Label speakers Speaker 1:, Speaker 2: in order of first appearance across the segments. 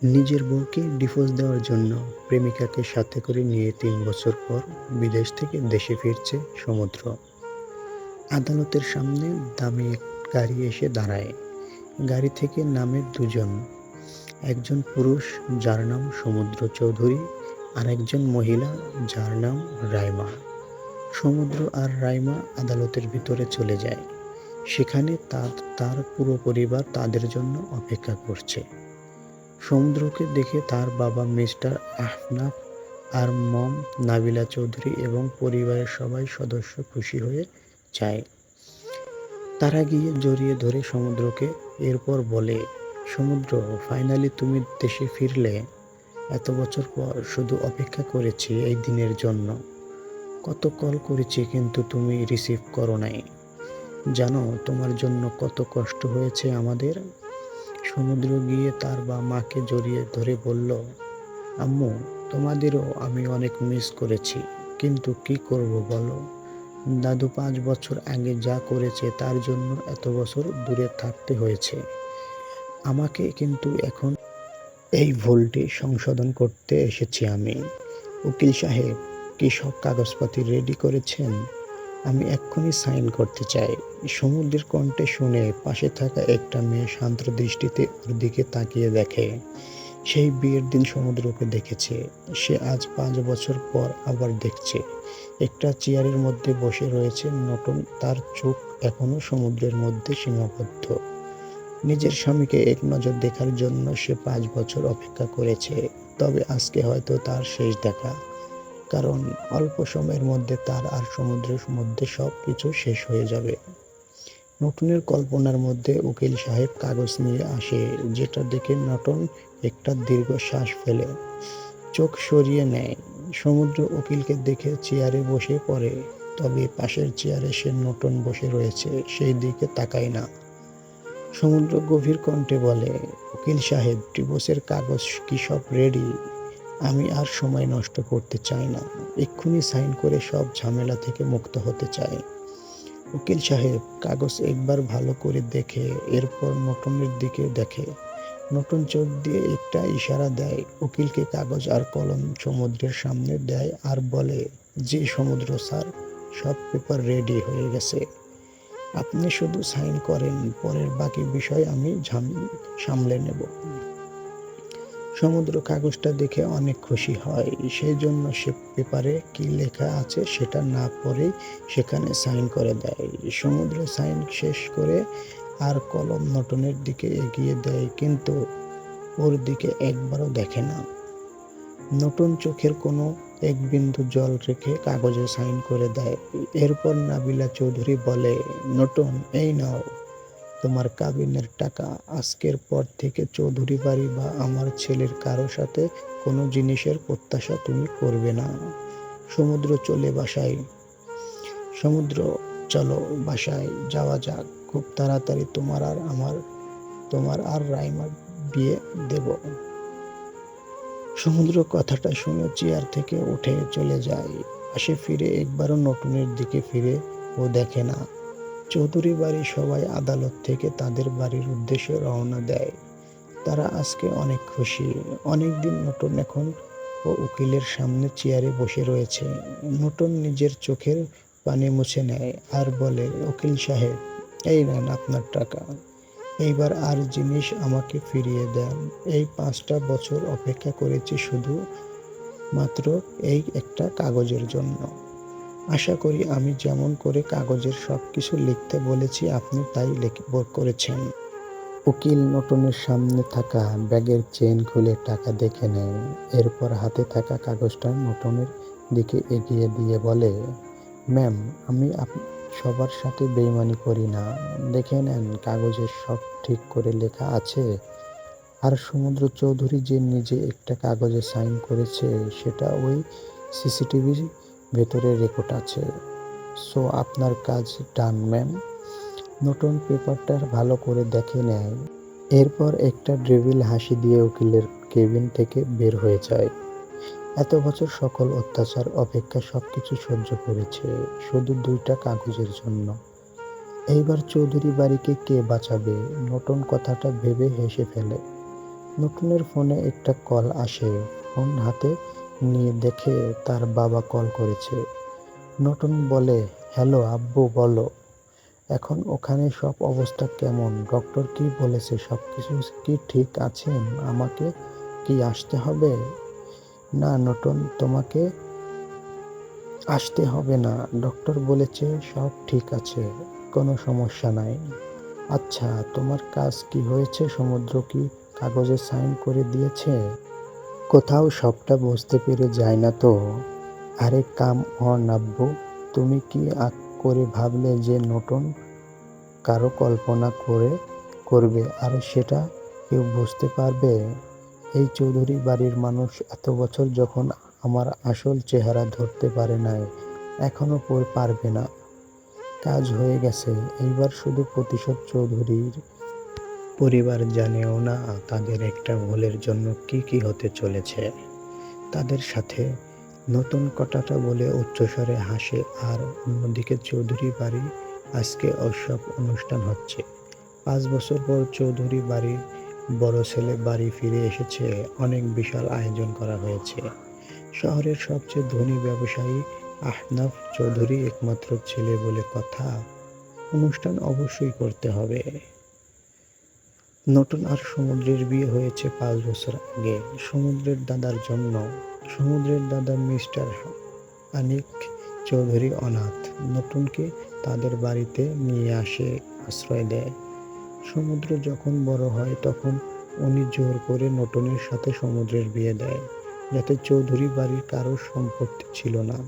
Speaker 1: নিজের বউকে ডিভোর্স দেওয়ার জন্য প্রেমিকাকে সাথে করে নিয়ে ৩ বছর পর বিদেশ থেকে দেশে ফিরছে সমুদ্র। আদালতের সামনে দামি এক গাড়ি এসে দাঁড়ায়। গাড়ি থেকে নামে দুজন। একজন পুরুষ যার নাম সমুদ্র চৌধুরী, আর একজন মহিলা যার নাম রাইমা। সমুদ্র আর রাইমা আদালতের ভিতরে চলে যায়। সেখানে তার পুরো পরিবার তাদের জন্য অপেক্ষা করছে। সমুদ্রকে দেখে তার বাবা মিস্টার আহনাফ আর মম নাবিলা চৌধুরী এবং পরিবারের সবাই সদস্য খুশি হয়ে যায়। তারা গিয়ে জড়িয়ে ধরে সমুদ্রকে, এরপর বলে, সমুদ্র, ফাইনালি তুমি দেশে ফিরলে। এত বছর পর শুধু অপেক্ষা করেছি এই দিনের জন্য। কত কল করেছি কিন্তু তুমি রিসিভ করো নাই। জানো তোমার জন্য কত কষ্ট হয়েছে আমাদের। সমুদ্র গিয়ে তার মাকে জড়িয়ে ধরে বলল, আম্মু, তোমাদেরও আমি অনেক মিস করেছি, কিন্তু কি করব বলো। দাদু ৫ বছর আগে যা করেছে তার জন্য এত বছর দূরে থাকতে হয়েছে আমাকে, কিন্তু এখন এই ভুলটি সংশোধন করতে এসেছি আমি। উকিল সাহেব, কি সব কাগজপাতি রেডি করেছেন? আমি এক্ষুনি সাইন করতে চাই। সমুদ্রের কণ্ঠে শুনে পাশে থাকা একটা মেয়ে শান্ত দৃষ্টিতে ওর দিকে তাকিয়ে দেখে। সেই বিয়ের দিন সমুদ্রকে দেখেছে, সে আজ ৫ বছর পর আবার দেখছে। একটা চেয়ারের মধ্যে বসে রয়েছে নতুন, তার চোখ এখনো সমুদ্রের মধ্যে সীমাবদ্ধ। নিজের স্বামীকে এক নজর দেখার জন্য সে ৫ বছর অপেক্ষা করেছে, তবে আজকে হয়তো তার শেষ দেখা। কারণ অল্প সময়ের মধ্যে তার আর সমুদ্রের মধ্যে সব কিছু শেষ হয়ে যাবে। নতুনের কল্পনার মধ্যে উকিল সাহেব কাগজ নিয়ে আসে, যেটা দেখে নতুন একটা দীর্ঘ শ্বাস ফেলে, চোখ সরিয়ে নেয়। সমুদ্র উকিলকে দেখে চেয়ারে বসে পড়ে, তবে পাশের চেয়ারে সে নতুন বসে রয়েছে, সেই দিকে তাকায় না। সমুদ্র গভীর কণ্ঠে বলে, উকিল সাহেব, ডিভোর্সের কাগজ কি সব রেডি? আমি আর সময় নষ্ট করতে চাই না, এক্ষুনি সাইন করে সব ঝামেলা থেকে মুক্ত হতে চাই। উকিল সাহেব কাগজ একবার ভালো করে দেখে এরপর নতুনের দিকে দেখে। নতুন চোখ দিয়ে একটা ইশারা দেয়। উকিলকে কাগজ আর কলম সমুদ্রের সামনে দেয় আর বলে, জি সমুদ্র স্যার, সব পেপার রেডি হয়ে গেছে। আপনি শুধু সাইন করেন, পরের বাকি বিষয় আমি সামলে নেব। সমুদ্র কাগজটা দেখে অনেক খুশি হয়, সেই জন্য সে পেপারে কি লেখা আছে সেটা না পড়েই সেখানে সাইন করে দেয়। সমুদ্র সাইন শেষ করে আর কলম নতুনের দিকে এগিয়ে দেয়, কিন্তু ওর দিকে একবারও দেখে না। নতুন চোখের কোনো এক বিন্দু জল রেখে কাগজে সাইন করে দেয়। এরপর নাবিলা চৌধুরী বলে, নতুন, এই নাও তোমার কাবিনের টাকা। আজকের পর থেকে চৌধুরী বাড়ি বা আমার ছেলের কারো সাথে কোনো জিনিসের প্রত্যাশা তুমি করবে না। সমুদ্র চলে বাসায়। সমুদ্র, চলো বাসায় যাওয়া যাক, খুব তাড়াতাড়ি তোমার আর রাইমার বিয়ে দেব। সমুদ্র কথাটা শুনে চেয়ার থেকে উঠে চলে যায়। পাশে ফিরে একবারও নতুনের দিকে ফিরে ও দেখে না। চৌধুরী বাড়ির সবাই আদালত থেকে তাদের বাড়ির উদ্দেশ্যে রওনা দেয়। তারা আজকে অনেক খুশি। অনেকদিন নতুন এখন ও উকিলের সামনে চেয়ারে বসে রয়েছে। নতুন নিজের চোখের পানি মুছে নেয় আর বলে, উকিল সাহেব, এই নেন আপনার টাকা। এইবার আর জিনিস আমাকে ফিরিয়ে দেন। এই ৫টা বছর অপেক্ষা করেছি শুধু মাত্র এই একটা কাগজের জন্য। আশা করি আমি যেমন করে কাগজের সবকিছু লিখতে বলেছি আপনি তাই করেছেন। উকিল নতুনের সামনে থাকা ব্যাগের চেইন খুলে টাকা দেখে নেয়। এরপর হাতে থাকা কাগজটা নতুনের দিকে এগিয়ে দিয়ে বলে, ম্যাম, আমি সবার সাথে বেইমানি করি না। দেখে নেন কাগজে সব ঠিক করে লেখা আছে। আর সমুদ্র চৌধুরী যে নিজে একটা কাগজে সাইন করেছে সেটা ওই সিসিটিভির ভেতরে রেকর্ড আছে। সো আপনার কাজ ডান ম্যাম। নতুন পেপারটা ভালো করে দেখে নেয়। এরপর একটা ড্রিভিল হাসি দিয়ে উকিলের কেবিন থেকে বের হয়ে যায়। এত বছর সকল অত্যাচার অপেক্ষা সবকিছু সহ্য করেছে শুধু 2টা কাগজের জন্য। এইবার চৌধুরী বাড়িকে কে বাঁচাবে? নতুন কথাটা ভেবে হেসে ফেলে। নতুনের ফোনে একটা কল আসে। ফোন হাতে নিয়ে দেখে তার বাবা কল করেছে। নতুন বলে, হ্যালো আব্বু বলো, এখন ওখানে সব অবস্থা কেমন? ডক্টর কি বলেছে? সবকিছু কি ঠিক আছে? আমাকে কি আসতে হবে? না নতুন, তোমাকে আসতে হবে না। ডক্টর বলেছে সব ঠিক আছে, কোনো সমস্যা নাই। আচ্ছা, তোমার কাজ কি হয়েছে? সমুদ্র কি কাগজে সাইন করে দিয়েছে? কোথাও সবটা বুঝতে পেরে যায় না তো? আরে কাম অন আব্বু, তুমি কি আগ করে ভাবলে যে নতুন কারো কল্পনা করবে আর সেটা কেউ বুঝতে পারবে? এই চৌধুরী বাড়ির মানুষ এত বছর যখন আমার আসল চেহারা ধরতে পারে নাই, এখনো পারবে না। কাজ হয়ে গেছে, এইবার শুধু প্রতিশোধ। চৌধুরীর পরিবার জানেও না তাদের একটা ভুলের জন্য কি কি হতে চলেছে তাদের সাথে। নতুন কথাটা বলে উচ্চস্বরে হাসে। আর অন্যদিকে চৌধুরী বাড়ি আজকে ওসব অনুষ্ঠান হচ্ছে। 5 বছর পর চৌধুরী বাড়ির বড় ছেলে বাড়ি ফিরে এসেছে। অনেক বিশাল আয়োজন করা হয়েছে। শহরের সবচেয়ে ধনী ব্যবসায়ী আহনাফ চৌধুরী একমাত্র ছেলে বলে কথা। অনুষ্ঠান অবশ্যই করতে হবে। নতুন আর সমুদ্রের বিয়ে হয়েছে 5 বছর আগে সমুদ্রের দাদার জন্য। সমুদ্রের দাদা মিস্টার আনিক চৌধুরী অনাথ। নতুনকে তাদের বাড়িতে নিয়ে আসে, আশ্রয় দেয়। সমুদ্র যখন বড় হয় তখন উনি জোর করে নতুনের সাথে সমুদ্রের বিয়ে দেয়, যাতে চৌধুরী বাড়ির কারো সম্পত্তি ছিল না।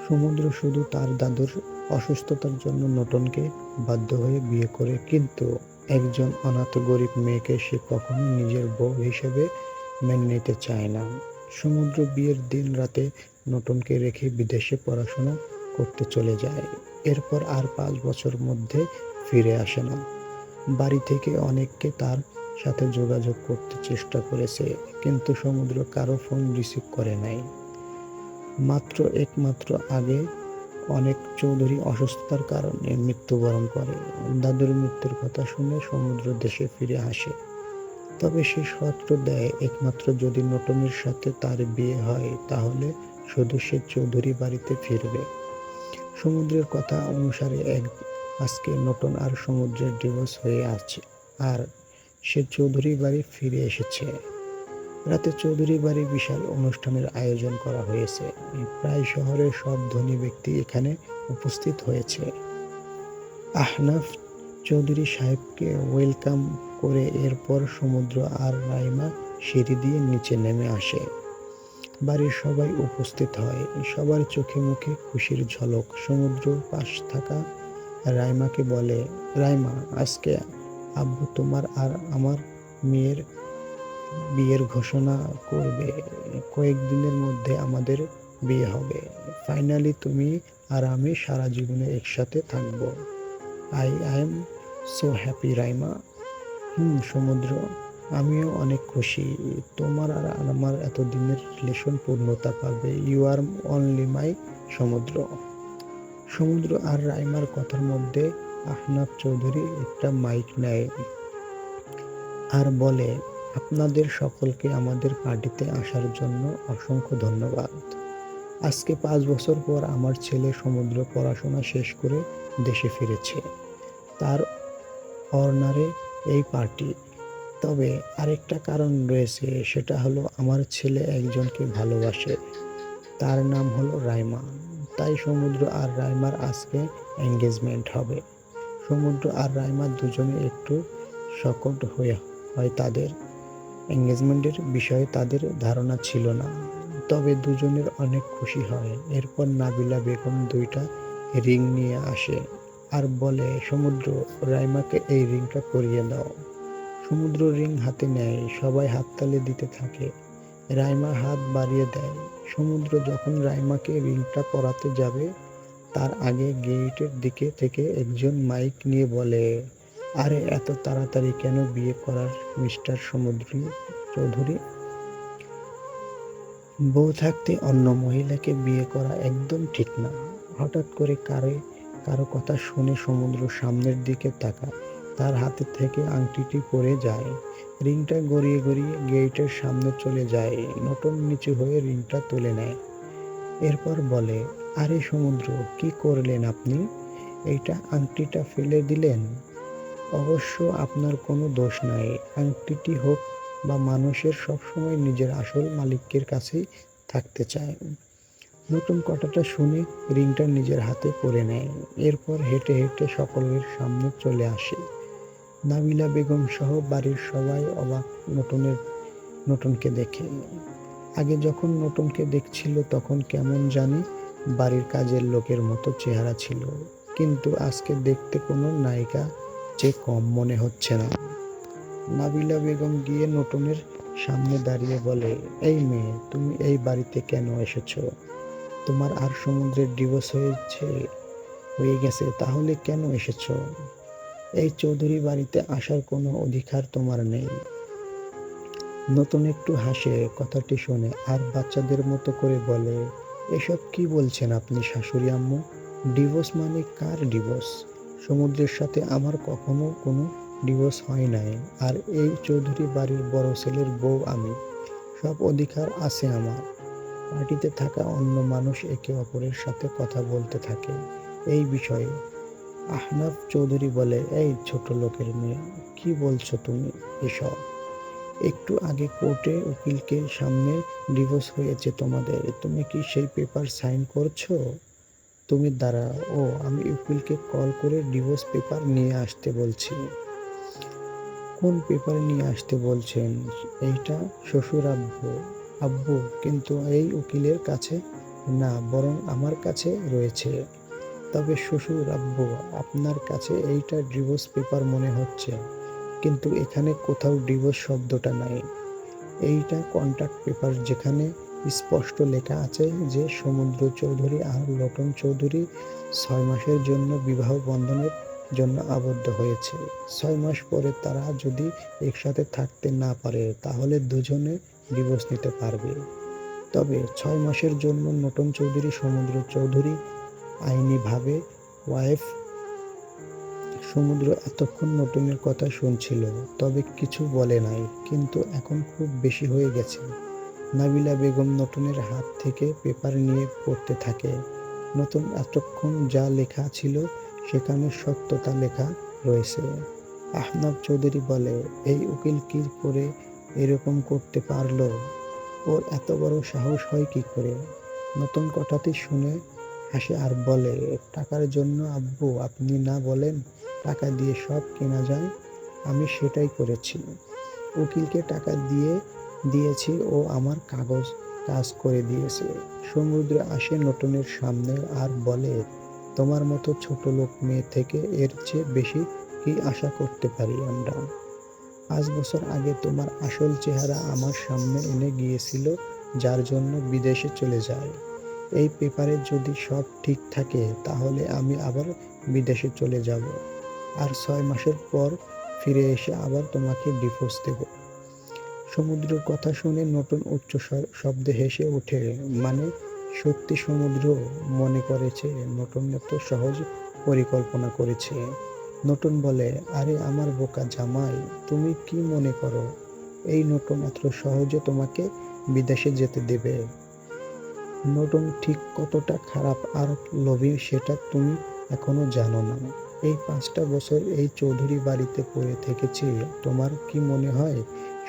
Speaker 1: সমুদ্র শুধু তার দাদুর অসুস্থতার জন্য নতুনকে বাধ্য হয়ে বিয়ে করে, কিন্তু একজন অনাথ গরিব মেয়েকে সে কখনো নিজের বউ হিসেবে মেনে নিতে চায় না। সমুদ্র বিয়ের দিন রাতে নতুনকে রেখে বিদেশে পড়াশোনা করতে চলে যায়। এরপর আর 5 বছর মধ্যে ফিরে আসে না। বাড়ি থেকে অনেককে তার সাথে যোগাযোগ করতে চেষ্টা করেছে, কিন্তু সমুদ্র কারো ফোন রিসিভ করে নাই। একমাত্র আগে অনেক চৌধুরী অসুস্থতার কারণে মৃত্যুবরণ করে। দাদুর মৃত্যুর কথা শুনে সমুদ্র দেশে ফিরে আসে। তবে সে শর্ত দেয়, একমাত্র যদি নতুনের সাথে তার বিয়ে হয় তাহলে শুধু সে চৌধুরী বাড়িতে ফিরবে। সমুদ্রের কথা অনুসারে আজকে নতুন আর সমুদ্রের ডিভোর্স হয়ে আছে, আর সে চৌধুরী বাড়ি ফিরে এসেছে। রাতে চৌধুরী বাড়ি বিশাল অনুষ্ঠানের আয়োজন করা হয়েছে। প্রায় শহরের সব ধনী ব্যক্তি এখানে উপস্থিত হয়েছে। আহনাফ চৌধুরী সাহেবকে ওয়েলকাম করে এরপর সমুদ্র আর রাইমা সিঁড়ি দিয়ে নিচে নেমে আসে। বাড়ির সবাই উপস্থিত হয়, সবার চোখে মুখে খুশির ঝলক। সমুদ্র পাশ থাকা রাইমাকে বলে, রাইমা, আজকে আব্বু তোমার আর আমার মেয়ের বিয়ের ঘোষণা করবে। কয়েকদিনের মধ্যে আমাদের বিয়ে হবে। ফাইনালি তুমি আর আমি সারা জীবনে একসাথে থাকবো। I am so happy Raima. সমুদ্র, আমিও অনেক খুশি। তোমার আর আমার এতদিনের রিলেশন পূর্ণতা পাবে। ইউ আর অনলি মাই সমুদ্র। সমুদ্র আর রাইমার কথার মধ্যে আহনাফ চৌধুরী একটা মাইক নেয় আর বলে, আপনাদের সকলকে আমাদের পার্টিতে আসার জন্য অসংখ্য ধন্যবাদ। আজকে 5 বছর পর আমার ছেলে সমুদ্র পড়াশোনা শেষ করে দেশে ফিরেছে। তার অনারে এই পার্টি। তবে আরেকটা কারণ রয়েছে, সেটা হলো আমার ছেলে একজনকে ভালোবাসে। তার নাম হলো রাইমা। তাই সমুদ্র আর রাইমার আজকে এঙ্গেজমেন্ট হবে। সমুদ্র আর রাইমা দুজনে একটু শকড হয় তাদের এঙ্গেজমেন্টের বিষয়ে তাদের ধারণা ছিল না। তবে দুজনের অনেক খুশি হয়। এরপর নাবিলা বেগম 2টা রিং নিয়ে আসে আর বলে, সমুদ্র, রাইমাকে এই রিংটা পরিয়ে দাও। সমুদ্র রিং হাতে নেয়, সবাই হাততালি দিতে থাকে। রাইমা হাত বাড়িয়ে দেয়। সমুদ্র যখন রাইমাকে রিংটা পরাতে যাবে, তার আগে গেটের দিকে থেকে একজন মাইক নিয়ে বলে, আরে এত তাড়াতাড়ি কেন বিয়ে করার মিস্টার চৌধুরী? বউ থাকতে অন্য মহিলাকে বিয়ে করা একদম ঠিক না। হঠাৎ করে কারো কথা শুনে সমুদ্র সামনের দিকে তাকায়। তার হাতে থেকে আংটিটি পড়ে যায়। রিংটা গড়িয়ে গড়িয়ে গেটের সামনে চলে যায়। নতুন নিচু হয়ে রিংটা তুলে নেয়। এরপর বলে, আরে সমুদ্র, কি করলেন আপনি? এইটা আংটিটা ফেলে দিলেন। অবশ্য আপনার কোনো দোষ নাই। আংটিটি হোক বা মানুষের সবসময় নিজের আসল মালিকের কাছেই থাকতে চায়। নতুন কথাটা শুনে রিংটা নিজের হাতে পরে নেয়। এরপর হেঁটে হেঁটে সকলের সামনে চলে আসে। নাবিলা বেগম সহ বাড়ির সবাই অবাক নতুনকে দেখে। আগে যখন নতুনকে দেখছিল তখন কেমন জানি বাড়ির কাজের লোকের মতো চেহারা ছিল, কিন্তু আজকে দেখতে কোনো নায়িকা চেয়ে কম মনে হচ্ছে না। নাবিলা বেগম গিয়ে নতুনের সামনে দাঁড়িয়ে বলে, এই মেয়ে, তুমি এই বাড়িতে কেন এসেছো? তোমার আর সমুদ্রের ডিভোর্স হয়ে গেছে, তাহলে কেন এসেছো? এই চৌধুরী বাড়িতে আসার কোনো অধিকার তোমার নেই। নতুন একটু হাসে কথাটি শুনে আর বাচ্চাদের মতো করে বলে, এসব কি বলছেন আপনি শাশুড়ি আম্মু? ডিভোর্স মানে কার ডিভোর্স? সমুদ্রের সাথে আমার কখনো কোনো ডিভোর্স হয় নাই। আর এই চৌধুরী বাড়ির বড় ছেলের বউ আমি। সব অধিকার আছে আমার। পার্টিতে থাকা অন্য মানুষ একে অপরের সাথে কথা বলতে থাকে এই বিষয়ে। আহনাফ চৌধুরী বলে, এই ছোট লোকের মেয়ে, কি বলছো তুমি এসব? একটু আগে কোর্টে উকিলকে সামনে ডিভোর্স হয়েছে তোমাদের, তুমি কি সেই পেপার সাইন করছো? তুমি দাঁড়াও, আমি উকিলকে কল করে ডিভোর্স পেপার নিয়ে আসতে বলছি। কোন পেপার নিয়ে আসতে বলছেন? এইটা শ্বশুর আব্বু। আব্বু, কিন্তু এই উকিলের কাছে না, বরং আমার কাছে রয়েছে। তবে শ্বশুর আব্বু, আপনার কাছে এইটা ডিভোর্স পেপার মনে হচ্ছে, কিন্তু এখানে কোথাও ডিভোর্স শব্দটা নাই। এইটা কন্ট্রাক্ট পেপার, যেখানে স্পষ্ট লেখা আছে যে সমুদ্র চৌধুরী আর লটন চৌধুরী 6 মাসের জন্য বিবাহ বন্ধনের জন্য আবদ্ধ হয়েছে। 6 মাস পরে তারা যদি একসাথে থাকতে না পারে তাহলে দুজনে ডিভোর্স নিতে পারবে। তবে 6 মাসের জন্য নটন চৌধুরী সমুদ্র চৌধুরী আইনিভাবে ওয়াইফ। সমুদ্র এতক্ষণ নতুনের কথা শুনছিল, তবে কিছু বলে নাই, কিন্তু এখন খুব বেশি হয়ে গেছে। নাবিলা বেগম নতুনের হাত থেকে পেপার নিয়ে পড়তে থাকে। নতুন এতক্ষণ যা লেখা ছিল সেখানে সত্যতা লেখা রয়েছে। আহনাফ চৌধুরী বলে, এই উকিল কি করে এরকম করতে পারলো? ওর এত বড় সাহস হয় কি করে? নতুন কথাটি শুনে হাসে আর বলে, টাকার জন্য আব্বু, আপনি না বলেন টাকা দিয়ে সব কেনা যায়, আমি সেটাই করেছি। উকিলকে টাকা দিয়েছি, ও আমার কাজ করে দিয়েছে। সমুদ্র আসে নতুনের সামনে আর বলে, তোমার মতো ছোট লোক মেয়ে থেকে এর চেয়ে বেশি কি আশা করতে পারি আমরা? 5 বছর আগে তোমার আসল চেহারা আমার সামনে এনে গিয়েছিল, যার জন্য বিদেশে চলে যায়। এই পেপারে যদি সব ঠিক থাকে তাহলে আমি আবার বিদেশে চলে যাব, আর 6 মাসের পর ফিরে এসে আবার তোমাকে ডিভোর্স দেব। সমুদ্রের কথা শুনে নতুন উচ্চ শব্দে হেসে ওঠে। মানে, সত্যি সমুদ্র মনে করেছে নতুন এত সহজ পরিকল্পনা করেছে? নতুন বলে, আরে আমার বোকা জামাই, তুমি কি মনে করো এই নতুন এত সহজে তোমাকে বিদেশে যেতে দেবে? নতুন ঠিক কতটা খারাপ আর লোভী সেটা তুমি এখনো জানো না। এই 5টা বছর এই চৌধুরী বাড়িতে পড়ে থেকেছি, তোমার কি মনে হয়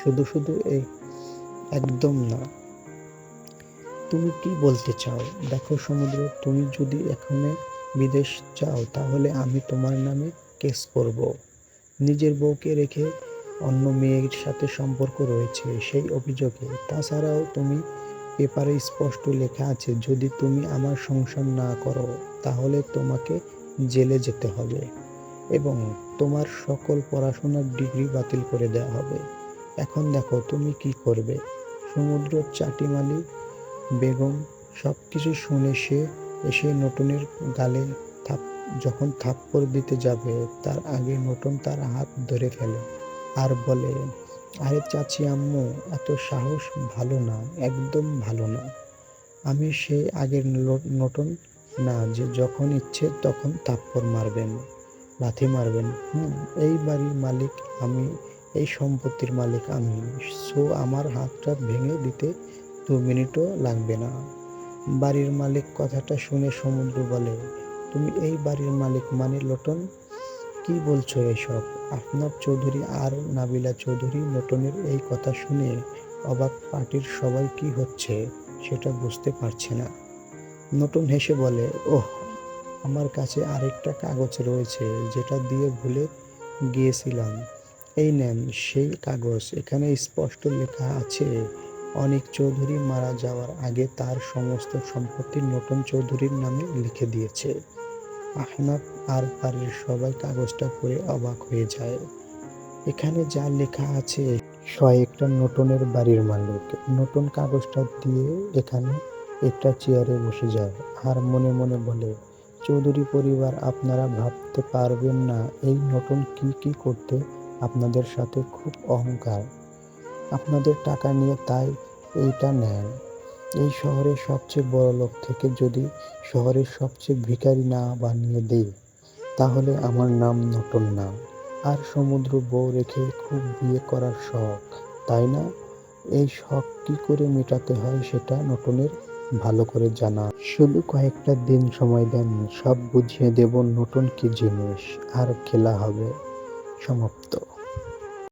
Speaker 1: শুধু একদম না। তুমি কি বলতে চাও? দেখো সমুদ্র, তুমি যদি এখনো বিদেশ চাও তাহলে আমি তোমার নামে কেস করব। নিজের বউকে রেখে অন্য মেয়ের সাথে সম্পর্ক রয়েছে সেই অভিযোগে। তাছাড়াও তুমি পেপারে স্পষ্ট লেখা আছে, যদি তুমি আমার সংসার না করো তাহলে তোমাকে জেলে যেতে হবে এবং তোমার সকল পড়াশোনার ডিগ্রি বাতিল করে দেওয়া হবে। এখন দেখো তুমি কি করবে? সমুদ্র চাটিমালি বেগম সবকিছু শুনে সে এসে নতুনের গালে যখন থাপ্পড় দিতে যাবে তার আগে নতুন তার হাত ধরে ফেলে আর বলে, আরে চাচি আম্মু, এত সাহস ভালো না, একদম ভালো না। আমি সেই আগের নতুন না যে যখন ইচ্ছে তখন থাপ্পড় মারবেন। লাথি মারবেন? এই বাড়ির মালিক আমি, এই সম্পত্তির মালিক আমি। সো আমার হাতটা ভেঙে দিতে 2 মিনিটও লাগবে না। বাড়ির মালিক কথাটা শুনে সমুদ্র বলে, তুমি এই বাড়ির মালিক মানে লোটন? কি বলছো এসব? আফনাব চৌধুরী আর নাবিলা চৌধুরী নোটনের এই কথা শুনে অবাক। পার্টির সবাই কি হচ্ছে সেটা বুঝতে পারছে না। নতুন হেসে বলে, ওহ, আমার কাছে আরেকটা কাগজ রয়েছে যেটা দিয়ে ভুলে গিয়েছিলাম। এই নেন সেই কাগজ। এখানে স্পষ্ট লেখা আছে অনীক চৌধুরী মারা যাওয়ার আগে তার সমস্ত সম্পত্তি নতুন চৌধুরীর নামে লিখে দিয়েছে। আহনাফ আর বাড়ির সবাই কাগজটা পড়ে অবাক হয়ে যায়। এখানে যা লেখা আছে একটা নতুনের বাড়ির মালিক। নতুন কাগজটা দিয়ে এখানে একটা চেয়ারে বসে যায় আর মনে মনে বলে, চৌধুরী পরিবার, আপনারা ভাবতে পারবেন না এই নতুন কি কি করতে আপনাদের সাথে খুব অহংকার। আপনাদের টাকা নিয়ে তাই এইটা নেয়। এই শহরের সবচেয়ে বড় লোক থেকে যদি শহরের সবচেয়ে ভিখারি না বানিয়ে দেই তাহলে আমার নাম নতুন না। আর সমুদ্র বউ রেখে খুব বিয়ে করার শখ, তাই না? এই শখ কি করে মেটাতে হয় সেটা নতুনের ভালো করে জানা। শুধু কয়েকটা দিন সময় দেন, সব বুঝিয়ে দেব নতুন কি জিনিস। আর খেলা হবে। সমাপ্ত।